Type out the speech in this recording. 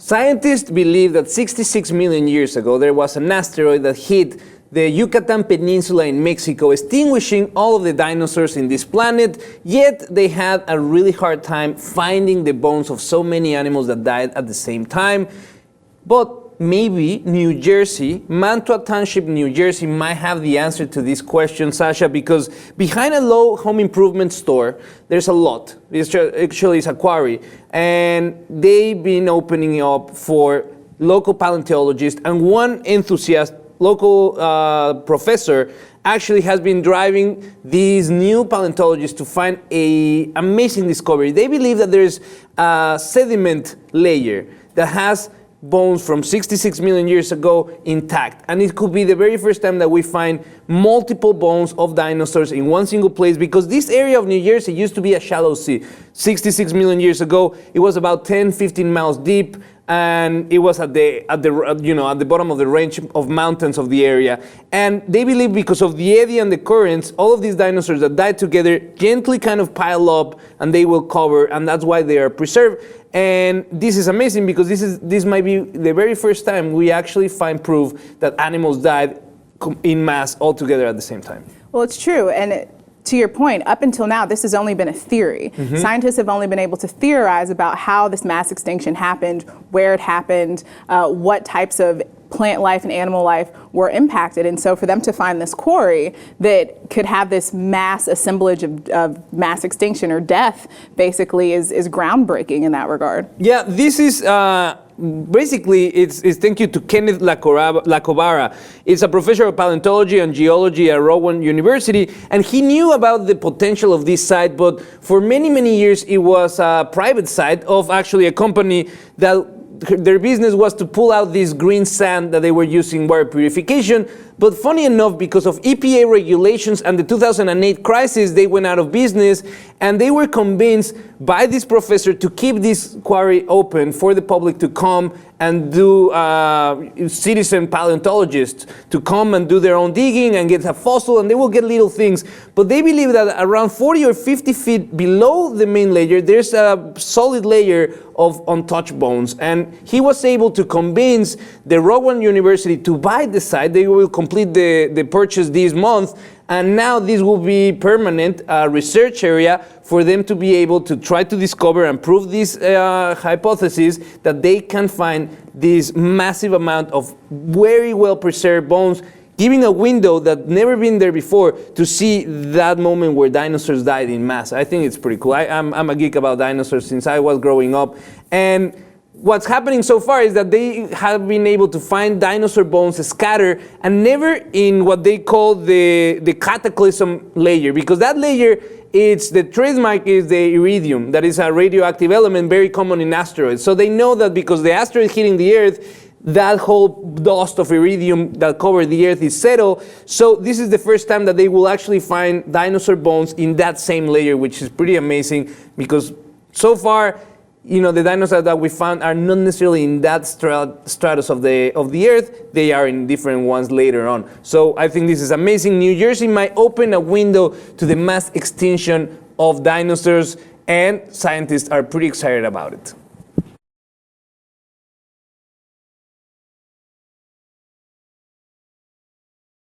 Scientists believe that 66 million years ago there was an asteroid that hit the Yucatán Peninsula in Mexico, extinguishing all of the dinosaurs in this planet, yet they had a really hard time finding the bones of so many animals that died at the same time. But maybe New Jersey, Mantua Township, New Jersey, might have the answer to this question, Sasha, because behind a low home improvement store, there's a lot. Actually, it's a quarry, and they've been opening up for local paleontologists, and one enthusiast, local professor, actually has been driving these new paleontologists to find an amazing discovery. They believe that there's a sediment layer that has bones from 66 million years ago intact. And it could be the very first time that we find multiple bones of dinosaurs in one single place, because this area of New Jersey used to be a shallow sea. 66 million years ago, it was about 10, 15 miles deep, and it was at the bottom of the range of mountains of the area. And they believe because of the eddy and the currents, all of these dinosaurs that died together gently kind of pile up and they will cover, and that's why they are preserved. And this is amazing because this might be the very first time we actually find proof that animals died in mass all together at the same time. Well, it's true. And to your point, up until now, this has only been a theory. Mm-hmm. Scientists have only been able to theorize about how this mass extinction happened, where it happened, what types of plant life and animal life were impacted. And so for them to find this quarry that could have this mass assemblage of mass extinction or death basically is groundbreaking in that regard. Yeah, this is basically, it's thank you to Kenneth Lacovara. It's a professor of paleontology and geology at Rowan University, and he knew about the potential of this site, but for many, many years it was a private site of actually a company that their business was to pull out this green sand that they were using water purification. But funny enough, because of EPA regulations and the 2008 crisis, they went out of business, and they were convinced by this professor to keep this quarry open for the public to come and do citizen paleontologists to come and do their own digging and get a fossil, and they will get little things. But they believe that around 40 or 50 feet below the main layer, there's a solid layer of untouched bones. And he was able to convince the Rowan University to buy the site. They will complete the purchase this month, and now this will be permanent research area for them to be able to try to discover and prove this hypothesis that they can find this massive amount of very well preserved bones, giving a window that never been there before to see that moment where dinosaurs died in mass. I think it's pretty cool. I'm a geek about dinosaurs since I was growing up, and what's happening so far is that they have been able to find dinosaur bones scattered, and never in what they call the cataclysm layer, because that layer, it's the trademark is the iridium, that is a radioactive element very common in asteroids. So they know that because the asteroid hitting the Earth, that whole dust of iridium that covered the Earth is settled. So this is the first time that they will actually find dinosaur bones in that same layer, which is pretty amazing, because so far, the dinosaurs that we found are not necessarily in that stratus of the Earth. They are in different ones later on. So I think this is amazing. New Jersey might open a window to the mass extinction of dinosaurs, and scientists are pretty excited about it.